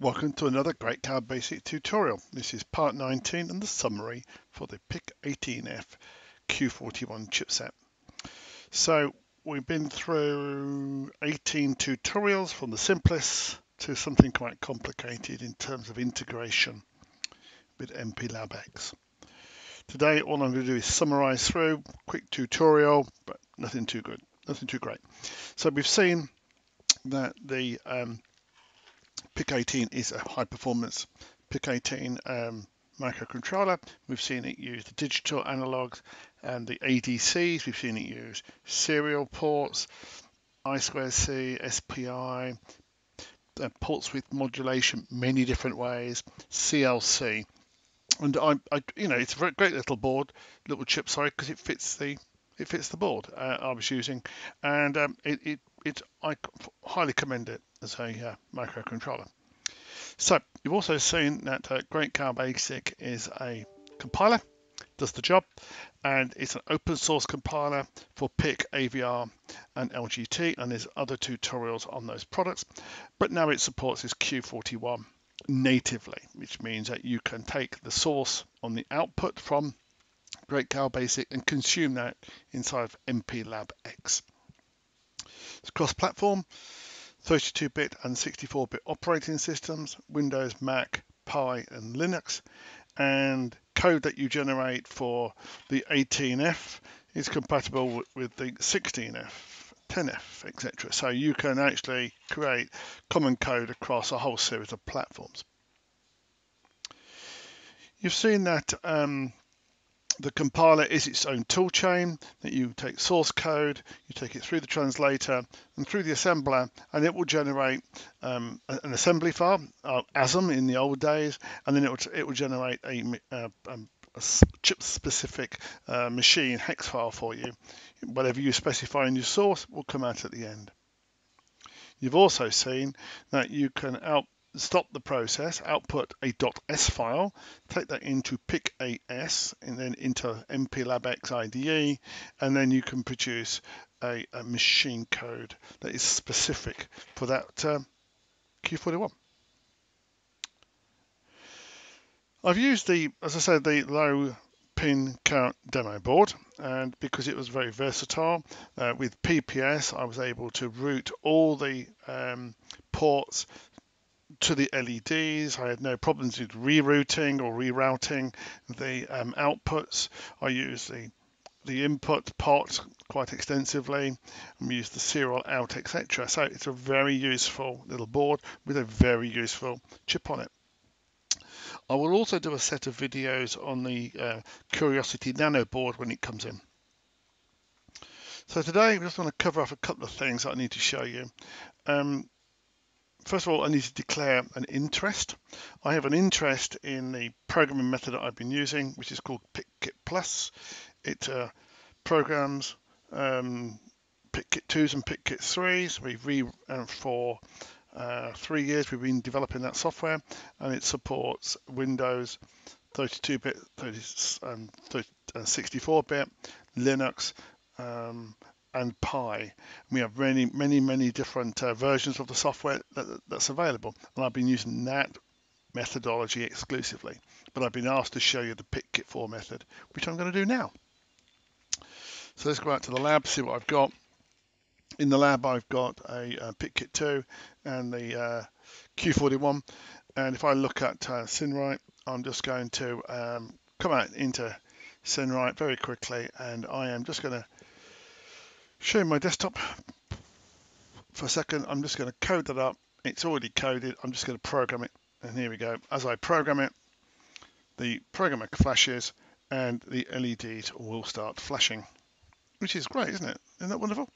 Welcome to another Great Cloud Basic tutorial. This is part 19 and the summary for the PICK18FxQ41 chipset. So we've been through 18 tutorials from the simplest to something quite complicated in terms of integration with MPLAB-X. Today all I'm going to do is summarize through, quick tutorial, but nothing too good, nothing too great. So we've seen that the PIC18 is a high performance PIC18 microcontroller. We've seen it use the digital analogs and the ADCs. We've seen it use serial ports, I2C, SPI, ports with modulation, many different ways, CLC. And it's a very great little board, little chip, sorry, because it fits the board I was using, and I highly commend it as a microcontroller. So you've also seen that Great Cloud Basic is a compiler, does the job, and it's an open source compiler for PIC, AVR, and LGT, and there's other tutorials on those products. But now it supports this Q41 natively, which means that you can take the source on the output from Great Cloud Basic and consume that inside of MPLAB-X. It's cross-platform, 32-bit and 64-bit operating systems, Windows, Mac, Pi, and Linux, and code that you generate for the 18F is compatible with the 16F, 10F, etc. So you can actually create common code across a whole series of platforms. You've seen that the compiler is its own tool chain, that you take source code, you take it through the translator and through the assembler, and it will generate an assembly file, ASM in the old days, and then it will generate a chip-specific machine hex file for you. Whatever you specify in your source will come out at the end. You've also seen that you can stop the process, output a .s file, take that into PIC8s and then into MPLAB-X IDE, and then you can produce a machine code that is specific for that Q41. I've used as I said, the low pin count demo board, and because it was very versatile, with PPS I was able to route all the ports to the LEDs. I had no problems with rerouting or rerouting the outputs. I used the input pot quite extensively and used the serial out, etc. So it's a very useful little board with a very useful chip on it. I will also do a set of videos on the Curiosity Nano board when it comes in. So today we just want to cover off a couple of things that I need to show you. First of all, I need to declare an interest. I have an interest in the programming method that I've been using, which is called PICKitPlus. It programs PICKit2s and PICKit3s. For 3 years we've been developing that software, and it supports Windows 32-bit, 64-bit, Linux, and Pi. We have many different versions of the software that's available, and I've been using that methodology exclusively. But I've been asked to show you the PICKit4 method, which I'm going to do now. So let's go out to the lab, see what I've got. In the lab, I've got a PICKit2 and the Q41. And if I look at SynWrite, I'm just going to come out into SynWrite very quickly, and I am just going to show my desktop for a second. I'm just going to code that up. It's already coded. I'm just going to program it, and here we go. As I program it, the programmer flashes and the LEDs will start flashing, which is great, isn't it? Isn't that wonderful?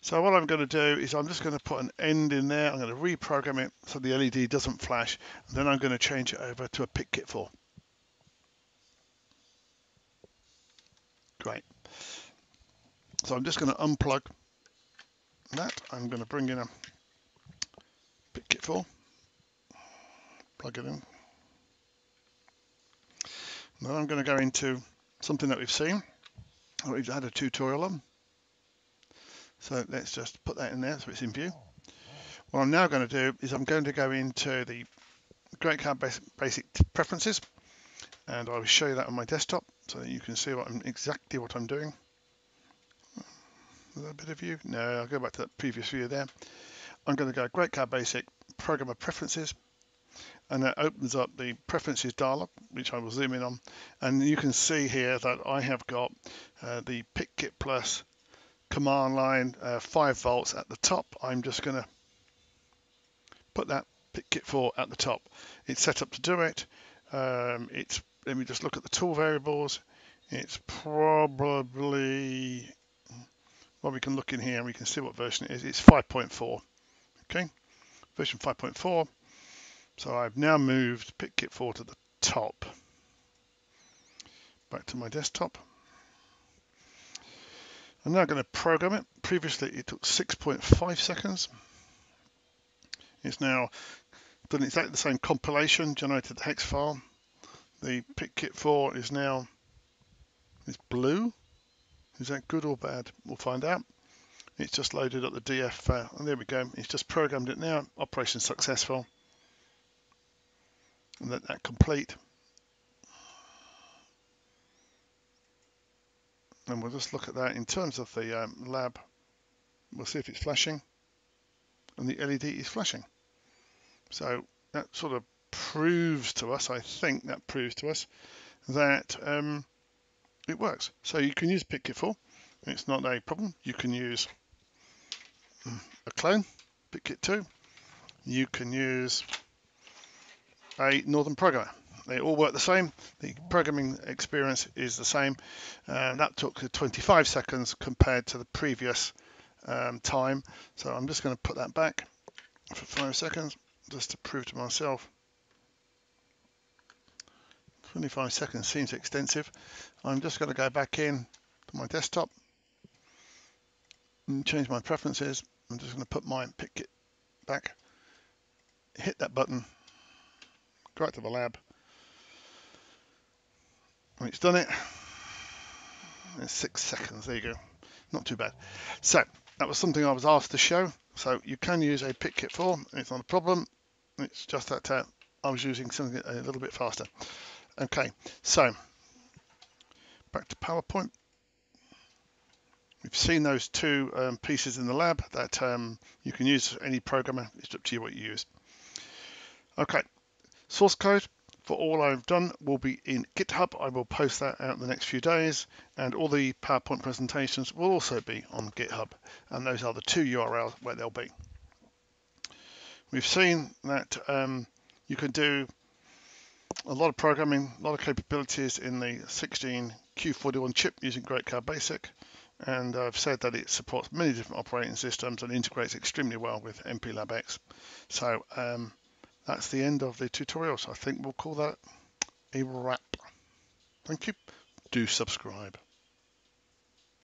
So what I'm going to do is I'm just going to put an end in there. I'm going to reprogram it so the LED doesn't flash, and then I'm going to change it over to a PICKit4. Great. So I'm just going to unplug that. I'm going to bring in a PICKit4, plug it in. And then I'm going to go into something that we've seen, that we've had a tutorial on. So let's just put that in there so it's in view. What I'm now going to do is I'm going to go into the Great Card Basic Preferences, and I will show you that on my desktop so that you can see exactly what I'm doing. Is that a bit of view? No, I'll go back to that previous view there. I'm going to go Great Card Basic Programmer Preferences, and that opens up the Preferences dialog, which I will zoom in on, and you can see here that I have got the PICKitPlus command line 5 volts at the top. I'm just going to put that PICKit4 at the top. It's set up to do it. Let me just look at the tool variables. It's probably, well, we can look in here and we can see what version it is. It's 5.4. Okay, version 5.4. So I've now moved PICKit4 to the top. Back to my desktop. I'm now going to program it. Previously it took 6.5 seconds. It's now done exactly the same compilation, generated the hex file. The PICKit4 is now blue. Is that good or bad? We'll find out. It's just loaded up the DF, and there we go. It's just programmed it now. Operation successful. And let that complete. And we'll just look at that in terms of the lab. We'll see if it's flashing, and the LED is flashing. So that sort of proves to us, I think that proves to us that it works. So you can use PICKit4. It's not a problem. You can use a clone, PICKit2. You can use a Northern programmer. They all work the same. The programming experience is the same. That took 25 seconds compared to the previous time. So I'm just going to put that back for 5 seconds just to prove to myself. 25 seconds seems extensive. I'm just going to go back in to my desktop and change my preferences. I'm just going to put my PICKit back, hit that button, go out to the lab, and it's done it. It's 6 seconds, there you go, not too bad. So that was something I was asked to show. So you can use a PICKit4, it's not a problem. It's just that I was using something a little bit faster. Okay, so back to PowerPoint. We've seen those two pieces in the lab that you can use any programmer. It's up to you what you use. Okay, source code for all I've done will be in GitHub. I will post that out in the next few days, and all the PowerPoint presentations will also be on GitHub, and those are the two URLs where they'll be. We've seen that you can do a lot of programming, a lot of capabilities in the 16Q41 chip using Great Card Basic, and I've said that it supports many different operating systems and integrates extremely well with MPLAB-X. So that's the end of the tutorial. So I think we'll call that a wrap. Thank you. Do subscribe.